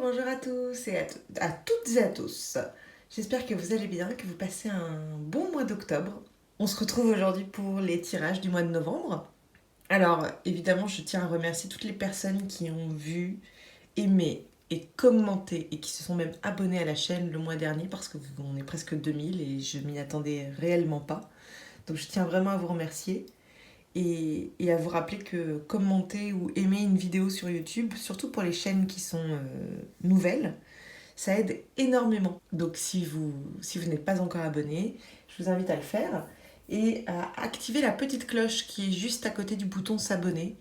bonjour à tous et à toutes et à tous. J'espère que vous allez bien, que vous passez un bon mois d'octobre. On se retrouve aujourd'hui pour les tirages du mois de novembre. Alors, évidemment, je tiens à remercier toutes les personnes qui ont vu, aimé et commenté et qui se sont même abonnées à la chaîne le mois dernier parce qu'on est presque 2000 et je m'y attendais réellement pas. Donc, je tiens vraiment à vous remercier et à vous rappeler que commenter ou aimer une vidéo sur YouTube, surtout pour les chaînes qui sont nouvelles, ça aide énormément. Donc si vous n'êtes pas encore abonné, je vous invite à le faire et à activer la petite cloche qui est juste à côté du bouton s'abonner.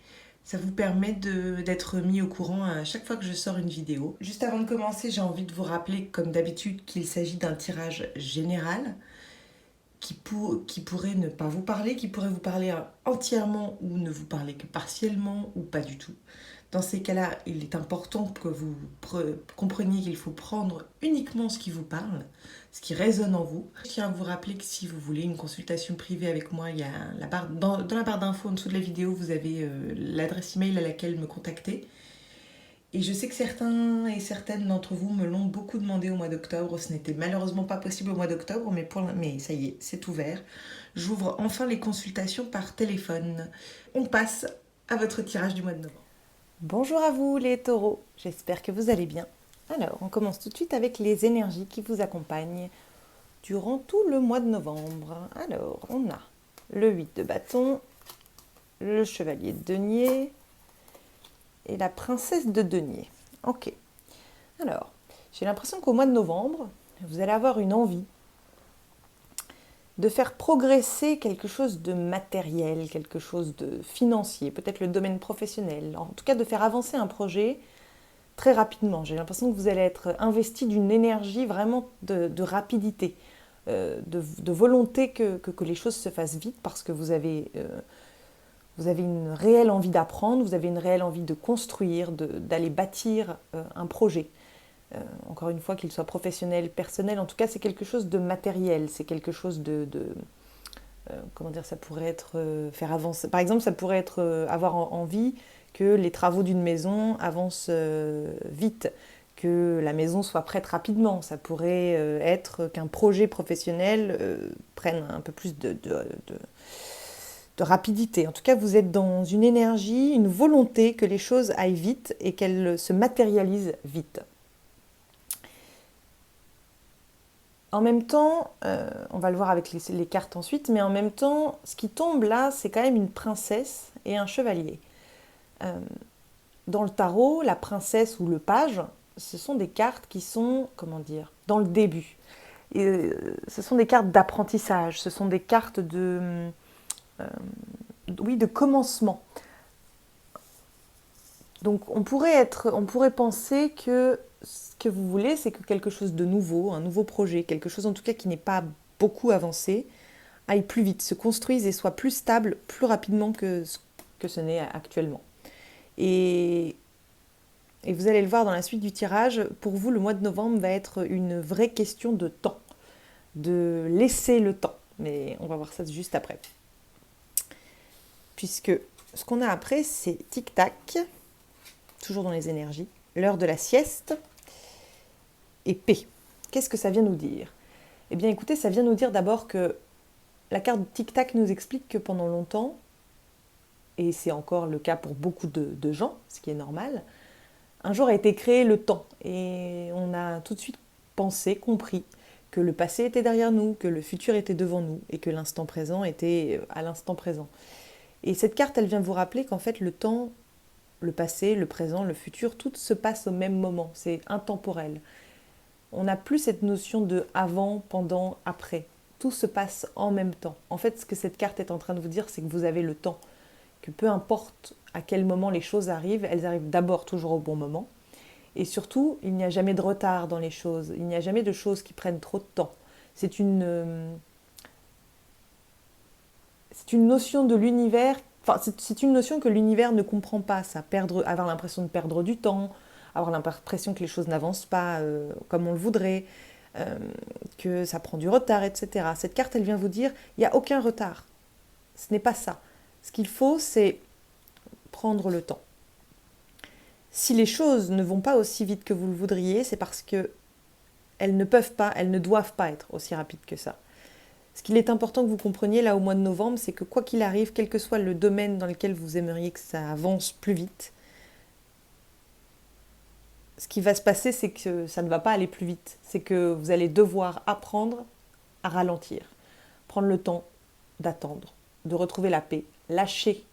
Ça vous permet d'être mis au courant à chaque fois que je sors une vidéo. Juste avant de commencer, j'ai envie de vous rappeler, comme d'habitude, qu'il s'agit d'un tirage général qui pourrait ne pas vous parler, qui pourrait vous parler entièrement ou ne vous parler que partiellement ou pas du tout. Dans ces cas-là, il est important que vous compreniez qu'il faut prendre uniquement ce qui vous parle, ce qui résonne en vous. Je tiens à vous rappeler que si vous voulez une consultation privée avec moi, il y a dans la barre d'infos en dessous de la vidéo, vous avez l'adresse email à laquelle me contacter. Et je sais que certains et certaines d'entre vous me l'ont beaucoup demandé au mois d'octobre. Ce n'était malheureusement pas possible au mois d'octobre, mais ça y est, c'est ouvert. J'ouvre enfin les consultations par téléphone. On passe à votre tirage du mois de novembre. Bonjour à vous les taureaux, j'espère que vous allez bien. Alors, on commence tout de suite avec les énergies qui vous accompagnent durant tout le mois de novembre. Alors, on a le 8 de bâton, le chevalier de denier et la princesse de denier. Ok. Alors, j'ai l'impression qu'au mois de novembre, vous allez avoir une envie de faire progresser quelque chose de matériel, quelque chose de financier, peut-être le domaine professionnel, en tout cas de faire avancer un projet très rapidement. J'ai l'impression que vous allez être investi d'une énergie vraiment de rapidité, de volonté que les choses se fassent vite parce que vous avez une réelle envie d'apprendre, vous avez une réelle envie de construire, d'aller bâtir un projet. Encore une fois, qu'il soit professionnel, personnel, en tout cas c'est quelque chose de matériel, c'est quelque chose comment dire, ça pourrait être faire avancer. Par exemple, ça pourrait être avoir envie que les travaux d'une maison avancent vite, que la maison soit prête rapidement. Ça pourrait être qu'un projet professionnel prenne un peu plus de rapidité. En tout cas, vous êtes dans une énergie, une volonté que les choses aillent vite et qu'elles se matérialisent vite. En même temps, on va le voir avec les cartes ensuite, mais en même temps, ce qui tombe là, c'est quand même une princesse et un chevalier. Euh, Dans le tarot, la princesse ou le page, ce sont des cartes qui sont, comment dire, dans le début. Et, ce sont des cartes d'apprentissage, ce sont des cartes oui, de commencement. Donc on pourrait penser que ce que vous voulez, c'est que quelque chose de nouveau, un nouveau projet, quelque chose en tout cas qui n'est pas beaucoup avancé, aille plus vite, se construise et soit plus stable plus rapidement que ce n'est actuellement. Et, et vous allez le voir dans la suite du tirage, pour vous, le mois de novembre va être une vraie question de temps, de laisser le temps. Mais on va voir ça juste après. Puisque ce qu'on a après, c'est tic-tac, toujours dans les énergies, l'heure de la sieste et paix. Qu'est-ce que ça vient nous dire? Eh bien écoutez, ça vient nous dire d'abord que la carte tic-tac nous explique que pendant longtemps, et c'est encore le cas pour beaucoup de gens, ce qui est normal, un jour a été créé le temps. Et on a tout de suite pensé, compris que le passé était derrière nous, que le futur était devant nous, et que l'instant présent était à l'instant présent. Et cette carte, elle vient vous rappeler qu'en fait, le temps, le passé, le présent, le futur, tout se passe au même moment. C'est intemporel. On n'a plus cette notion de avant, pendant, après. Tout se passe en même temps. En fait, ce que cette carte est en train de vous dire, c'est que vous avez le temps. Que peu importe à quel moment les choses arrivent, elles arrivent d'abord toujours au bon moment. Et surtout, il n'y a jamais de retard dans les choses. Il n'y a jamais de choses qui prennent trop de temps. C'est une notion de l'univers. Enfin, c'est une notion que l'univers ne comprend pas. Ça, avoir l'impression de perdre du temps, avoir l'impression que les choses n'avancent pas comme on le voudrait, euh, que ça prend du retard, etc. Cette carte, elle vient vous dire, il n'y a aucun retard. Ce n'est pas ça. Ce qu'il faut, c'est prendre le temps. Si les choses ne vont pas aussi vite que vous le voudriez, c'est parce que elles ne peuvent pas, elles ne doivent pas être aussi rapides que ça. Ce qu'il est important que vous compreniez là au mois de novembre, c'est que quoi qu'il arrive, quel que soit le domaine dans lequel vous aimeriez que ça avance plus vite, ce qui va se passer, c'est que ça ne va pas aller plus vite. C'est que vous allez devoir apprendre à ralentir, prendre le temps d'attendre, de retrouver la paix, lâcher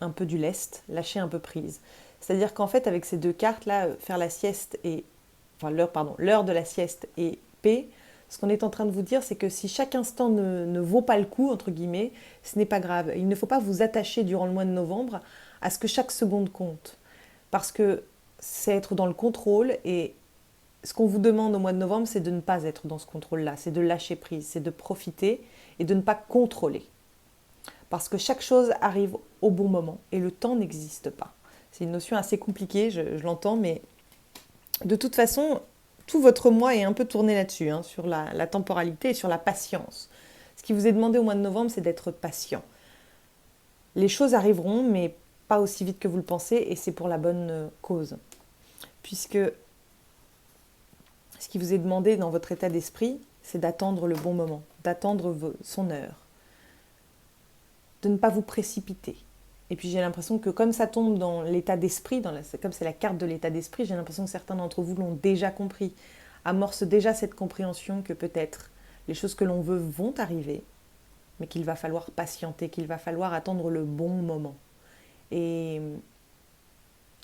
un peu du lest, lâcher un peu prise. C'est-à-dire qu'en fait, avec ces deux cartes-là, faire la sieste et... Enfin, l'heure de la sieste et paix, ce qu'on est en train de vous dire, c'est que si chaque instant ne vaut pas le coup, entre guillemets, ce n'est pas grave. Il ne faut pas vous attacher durant le mois de novembre à ce que chaque seconde compte. Parce que c'est être dans le contrôle et ce qu'on vous demande au mois de novembre, c'est de ne pas être dans ce contrôle-là, c'est de lâcher prise, c'est de profiter et de ne pas contrôler. Parce que chaque chose arrive au bon moment et le temps n'existe pas. C'est une notion assez compliquée, je l'entends, mais de toute façon, tout votre mois est un peu tourné là-dessus, hein, sur la temporalité et sur la patience. Ce qui vous est demandé au mois de novembre, c'est d'être patient. Les choses arriveront, mais pas aussi vite que vous le pensez, et c'est pour la bonne cause. Puisque ce qui vous est demandé dans votre état d'esprit, c'est d'attendre le bon moment, d'attendre son heure, de ne pas vous précipiter. Et puis j'ai l'impression que comme ça tombe dans l'état d'esprit, comme c'est la carte de l'état d'esprit, j'ai l'impression que certains d'entre vous l'ont déjà compris, amorcent déjà cette compréhension que peut-être les choses que l'on veut vont arriver, mais qu'il va falloir patienter, qu'il va falloir attendre le bon moment. Et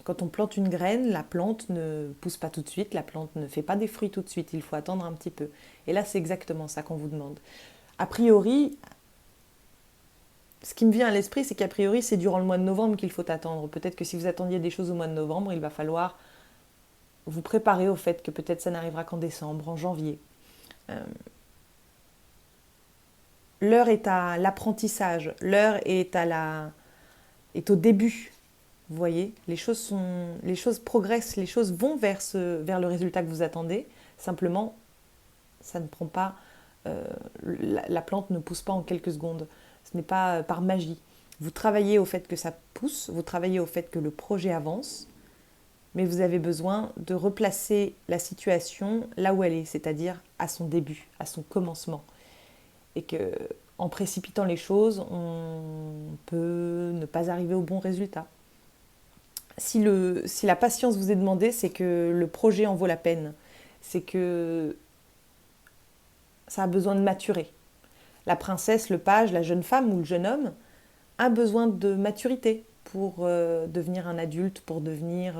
quand on plante une graine, la plante ne pousse pas tout de suite, la plante ne fait pas des fruits tout de suite, il faut attendre un petit peu. Et là, c'est exactement ça qu'on vous demande. A priori, ce qui me vient à l'esprit, c'est qu'a priori, c'est durant le mois de novembre qu'il faut attendre. Peut-être que si vous attendiez des choses au mois de novembre, il va falloir vous préparer au fait que peut-être ça n'arrivera qu'en décembre, en janvier. L'heure est à l'apprentissage, l'heure est au début. Vous voyez, les choses progressent, les choses vont vers le résultat que vous attendez. Simplement, ça ne prend pas, la plante ne pousse pas en quelques secondes. Ce n'est pas par magie. Vous travaillez au fait que ça pousse, vous travaillez au fait que le projet avance, mais vous avez besoin de replacer la situation là où elle est, c'est-à-dire à son début, à son commencement. Et que, en précipitant les choses, on peut ne pas arriver au bon résultat. Si la patience vous est demandée, c'est que le projet en vaut la peine. C'est que ça a besoin de maturer. La princesse, le page, la jeune femme ou le jeune homme a besoin de maturité pour devenir un adulte, pour devenir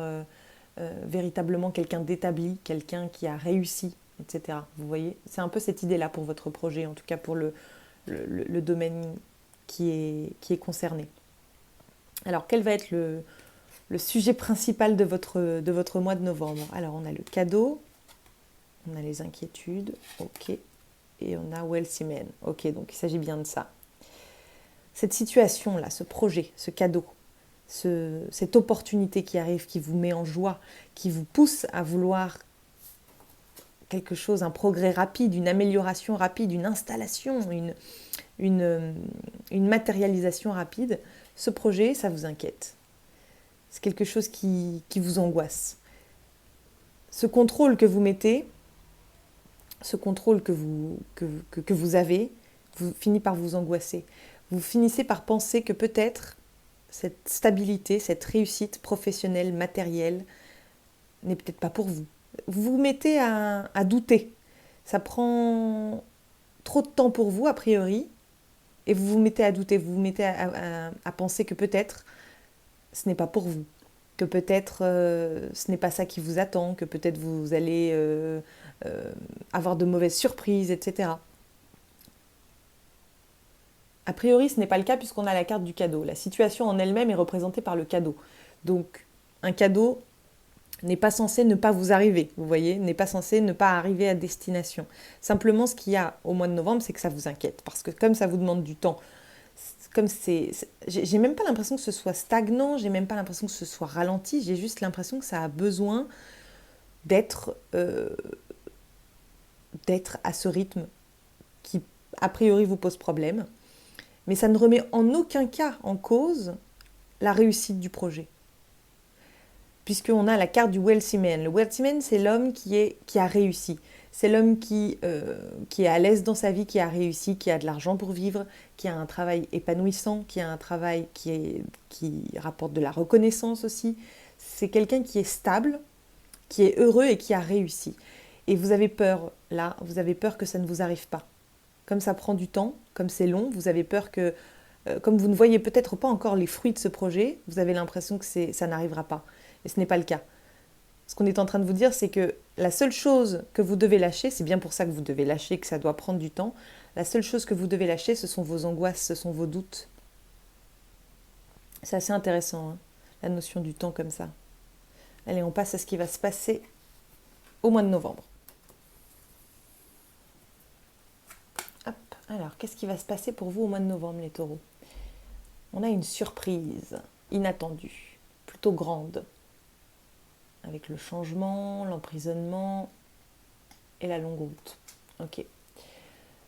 véritablement quelqu'un d'établi, quelqu'un qui a réussi, etc. Vous voyez, c'est un peu cette idée-là pour votre projet, en tout cas pour le domaine qui est concerné. Alors, quel va être le sujet principal de votre mois de novembre? Alors, on a le cadeau, on a les inquiétudes, ok, et on a Wealthy Man. Ok, donc il s'agit bien de ça. Cette situation-là, ce projet, ce cadeau, cette opportunité qui arrive, qui vous met en joie, qui vous pousse à vouloir quelque chose, un progrès rapide, une amélioration rapide, une installation, une matérialisation rapide, ce projet, ça vous inquiète. C'est quelque chose qui vous angoisse. Ce contrôle que vous mettez, ce contrôle que vous avez, finit par vous angoisser. Vous finissez par penser que peut-être cette stabilité, cette réussite professionnelle, matérielle, n'est peut-être pas pour vous. Vous vous mettez à douter. Ça prend trop de temps pour vous, a priori, et vous vous mettez à douter, vous vous mettez à penser que peut-être ce n'est pas pour vous, que peut-être ce n'est pas ça qui vous attend, que peut-être vous allez avoir de mauvaises surprises, etc. A priori, ce n'est pas le cas puisqu'on a la carte du cadeau. La situation en elle-même est représentée par le cadeau. Donc, un cadeau n'est pas censé ne pas vous arriver, vous voyez, n'est pas censé ne pas arriver à destination. Simplement, ce qu'il y a au mois de novembre, c'est que ça vous inquiète, parce que comme ça vous demande du temps, j'ai même pas l'impression que ce soit stagnant, j'ai même pas l'impression que ce soit ralenti, j'ai juste l'impression que ça a besoin d'être à ce rythme qui, a priori, vous pose problème. Mais ça ne remet en aucun cas en cause la réussite du projet. puisqu'on a la carte du wealthy man. Le wealthy man, c'est l'homme qui a réussi. C'est l'homme qui est à l'aise dans sa vie, qui a réussi, qui a de l'argent pour vivre, qui a un travail épanouissant, qui a un travail qui rapporte de la reconnaissance aussi. C'est quelqu'un qui est stable, qui est heureux et qui a réussi. Et vous avez peur, là, vous avez peur que ça ne vous arrive pas. Comme ça prend du temps, comme c'est long, vous avez peur que, comme vous ne voyez peut-être pas encore les fruits de ce projet, vous avez l'impression que ça n'arrivera pas. Et ce n'est pas le cas. Ce qu'on est en train de vous dire, c'est que la seule chose que vous devez lâcher, c'est bien pour ça que vous devez lâcher, que ça doit prendre du temps, la seule chose que vous devez lâcher, ce sont vos angoisses, ce sont vos doutes. C'est assez intéressant, hein, la notion du temps comme ça. Allez, on passe à ce qui va se passer au mois de novembre. Hop, alors, qu'est-ce qui va se passer pour vous au mois de novembre, les taureaux? On a une surprise inattendue, plutôt grande, avec le changement, l'emprisonnement et la longue route. Ok.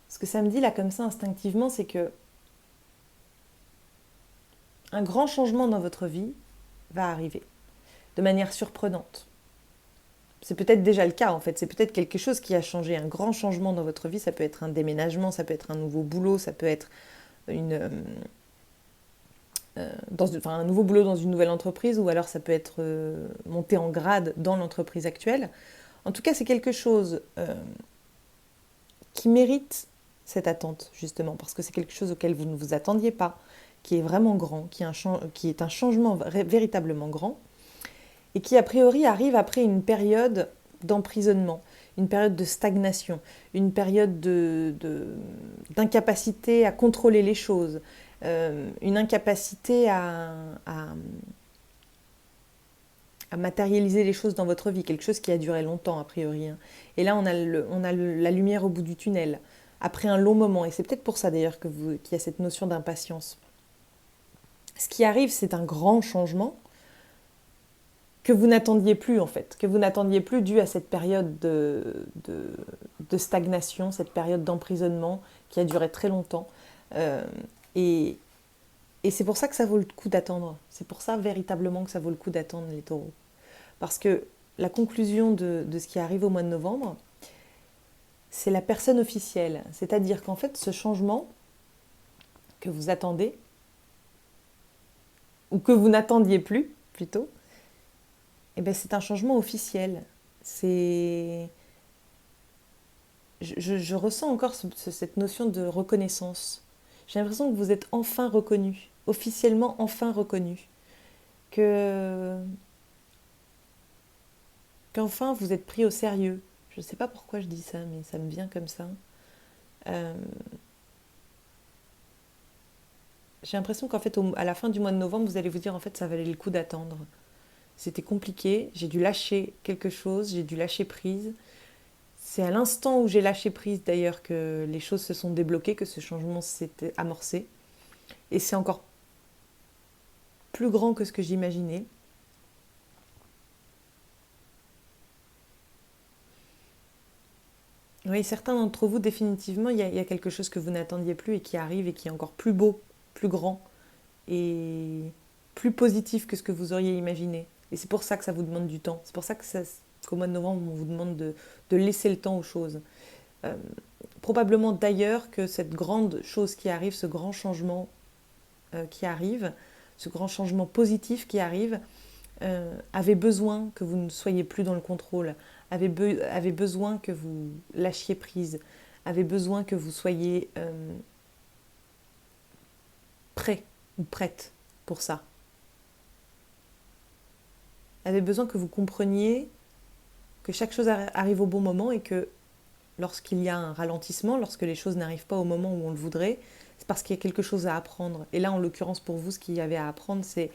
Ce que ça me dit là comme ça instinctivement, c'est que un grand changement dans votre vie va arriver de manière surprenante. C'est peut-être déjà le cas en fait, c'est peut-être quelque chose qui a changé, un grand changement dans votre vie, ça peut être un déménagement, ça peut être un nouveau boulot, ça peut être un nouveau boulot dans une nouvelle entreprise, ou alors ça peut être monter en grade dans l'entreprise actuelle. En tout cas, c'est quelque chose qui mérite cette attente, justement, parce que c'est quelque chose auquel vous ne vous attendiez pas, qui est vraiment grand, qui est un changement véritablement grand, et qui, a priori, arrive après une période d'emprisonnement, une période de stagnation, une période d'incapacité à contrôler les choses, une incapacité à matérialiser les choses dans votre vie, quelque chose qui a duré longtemps, a priori. Hein. Et là, on a la lumière au bout du tunnel, après un long moment. Et c'est peut-être pour ça, d'ailleurs, qu'il y a cette notion d'impatience. Ce qui arrive, c'est un grand changement que vous n'attendiez plus, en fait, que vous n'attendiez plus dû à cette période de stagnation, cette période d'emprisonnement qui a duré très longtemps. Et c'est pour ça que ça vaut le coup d'attendre. C'est pour ça, véritablement, que ça vaut le coup d'attendre, les taureaux. Parce que la conclusion de ce qui arrive au mois de novembre, c'est la personne officielle. C'est-à-dire qu'en fait, ce changement que vous attendez, ou que vous n'attendiez plus, plutôt, eh bien, c'est un changement officiel. Je ressens encore cette notion de reconnaissance. J'ai l'impression que vous êtes enfin reconnu, officiellement enfin reconnu. Qu'enfin vous êtes pris au sérieux. Je ne sais pas pourquoi je dis ça, mais ça me vient comme ça. J'ai l'impression qu'en fait, à la fin du mois de novembre, vous allez vous dire en fait, ça valait le coup d'attendre. C'était compliqué, j'ai dû lâcher quelque chose, j'ai dû lâcher prise. C'est à l'instant où j'ai lâché prise d'ailleurs que les choses se sont débloquées, que ce changement s'est amorcé. Et c'est encore plus grand que ce que j'imaginais. Oui, certains d'entre vous, définitivement, il y a quelque chose que vous n'attendiez plus et qui arrive et qui est encore plus beau, plus grand et plus positif que ce que vous auriez imaginé. Et c'est pour ça que ça vous demande du temps. C'est pour ça qu'au mois de novembre, on vous demande de laisser le temps aux choses. Probablement d'ailleurs que cette grande chose qui arrive, ce grand changement qui arrive, ce grand changement positif qui arrive, avait besoin que vous ne soyez plus dans le contrôle, avait besoin que vous lâchiez prise, avait besoin que vous soyez prêt ou prête pour ça. Avait besoin que vous compreniez que chaque chose arrive au bon moment et que lorsqu'il y a un ralentissement, lorsque les choses n'arrivent pas au moment où on le voudrait, c'est parce qu'il y a quelque chose à apprendre. Et là, en l'occurrence, pour vous, ce qu'il y avait à apprendre, c'est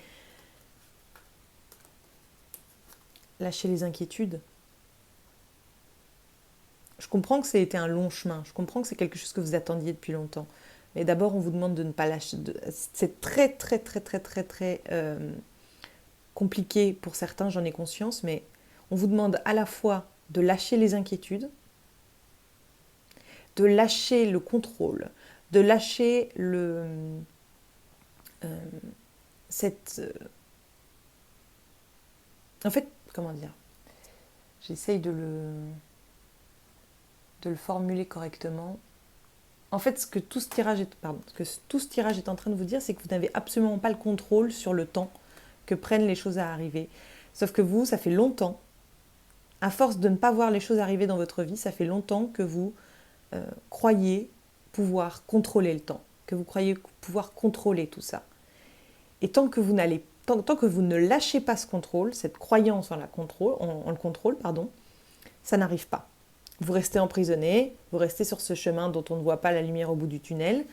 lâcher les inquiétudes. Je comprends que ça a été un long chemin, je comprends que c'est quelque chose que vous attendiez depuis longtemps. Mais d'abord, on vous demande de ne pas lâcher. C'est très, très, très, très, très, très compliqué pour certains, j'en ai conscience, mais on vous demande à la fois de lâcher les inquiétudes, de lâcher le contrôle, de lâcher cette En fait, comment dire, j'essaye de le formuler correctement. En fait, ce que tout ce tirage est en train de vous dire, c'est que vous n'avez absolument pas le contrôle sur le temps que prennent les choses à arriver. Sauf que vous, ça fait longtemps, à force de ne pas voir les choses arriver dans votre vie, ça fait longtemps que vous croyez pouvoir contrôler le temps, que vous croyez pouvoir contrôler tout ça. Et tant que vous ne lâchez pas ce contrôle, cette croyance en le contrôle, ça n'arrive pas. Vous restez emprisonné, vous restez sur ce chemin dont on ne voit pas la lumière au bout du tunnel.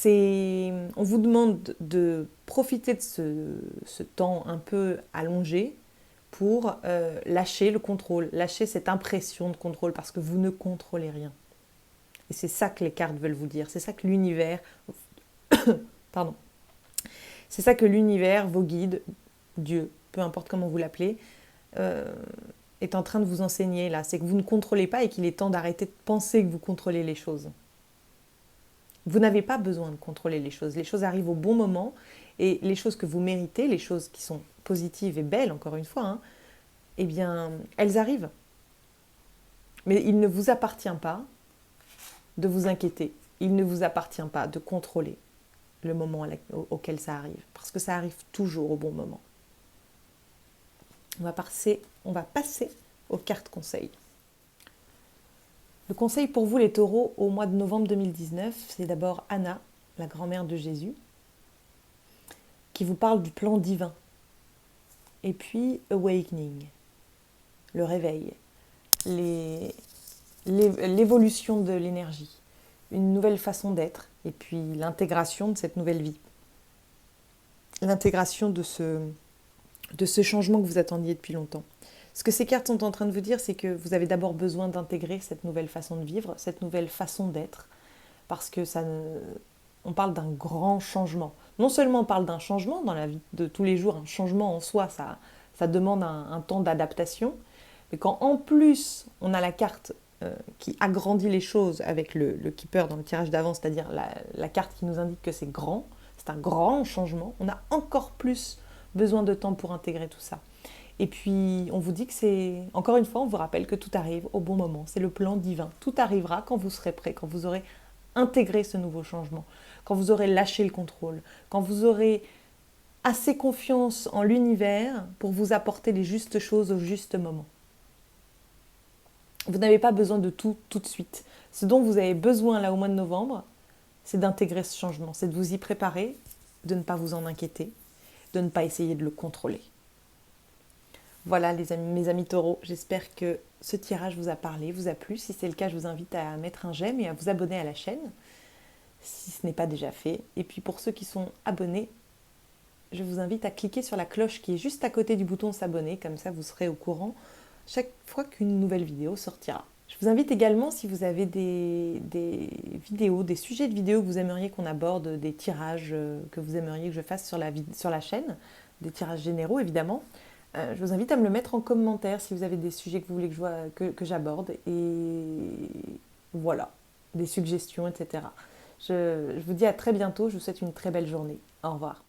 On vous demande de profiter de ce temps un peu allongé pour lâcher le contrôle, lâcher cette impression de contrôle parce que vous ne contrôlez rien. Et c'est ça que les cartes veulent vous dire, c'est ça que l'univers, pardon, c'est ça que l'univers, vos guides, Dieu, peu importe comment vous l'appelez, est en train de vous enseigner là. C'est que vous ne contrôlez pas et qu'il est temps d'arrêter de penser que vous contrôlez les choses. Vous n'avez pas besoin de contrôler les choses. Les choses arrivent au bon moment et les choses que vous méritez, les choses qui sont positives et belles, encore une fois, hein, eh bien, elles arrivent. Mais il ne vous appartient pas de vous inquiéter. Il ne vous appartient pas de contrôler le moment auquel ça arrive. Parce que ça arrive toujours au bon moment. On va passer aux cartes conseils. Le conseil pour vous les taureaux au mois de novembre 2019, c'est d'abord Anna, la grand-mère de Jésus, qui vous parle du plan divin. Et puis Awakening, le réveil, l'évolution de l'énergie, une nouvelle façon d'être et puis l'intégration de cette nouvelle vie. L'intégration de ce changement que vous attendiez depuis longtemps. Ce que ces cartes sont en train de vous dire, c'est que vous avez d'abord besoin d'intégrer cette nouvelle façon de vivre, cette nouvelle façon d'être, parce que on parle d'un grand changement. Non seulement on parle d'un changement dans la vie de tous les jours, un changement en soi, ça demande un temps d'adaptation, mais quand en plus on a la carte qui agrandit les choses avec le keeper dans le tirage d'avant, c'est-à-dire la carte qui nous indique que c'est grand, c'est un grand changement, on a encore plus besoin de temps pour intégrer tout ça. Et puis, on vous dit que encore une fois, on vous rappelle que tout arrive au bon moment. C'est le plan divin. Tout arrivera quand vous serez prêt, quand vous aurez intégré ce nouveau changement, quand vous aurez lâché le contrôle, quand vous aurez assez confiance en l'univers pour vous apporter les justes choses au juste moment. Vous n'avez pas besoin de tout de suite. Ce dont vous avez besoin là au mois de novembre, c'est d'intégrer ce changement, c'est de vous y préparer, de ne pas vous en inquiéter, de ne pas essayer de le contrôler. Voilà mes amis taureaux, j'espère que ce tirage vous a parlé, vous a plu. Si c'est le cas, je vous invite à mettre un j'aime et à vous abonner à la chaîne, si ce n'est pas déjà fait. Et puis pour ceux qui sont abonnés, je vous invite à cliquer sur la cloche qui est juste à côté du bouton s'abonner, comme ça vous serez au courant chaque fois qu'une nouvelle vidéo sortira. Je vous invite également, si vous avez des vidéos, des sujets de vidéos que vous aimeriez qu'on aborde, des tirages que vous aimeriez que je fasse sur la chaîne, des tirages généraux évidemment, je vous invite à me le mettre en commentaire si vous avez des sujets que vous voulez que j'aborde. Et voilà, des suggestions, etc. Je vous dis à très bientôt, je vous souhaite une très belle journée. Au revoir.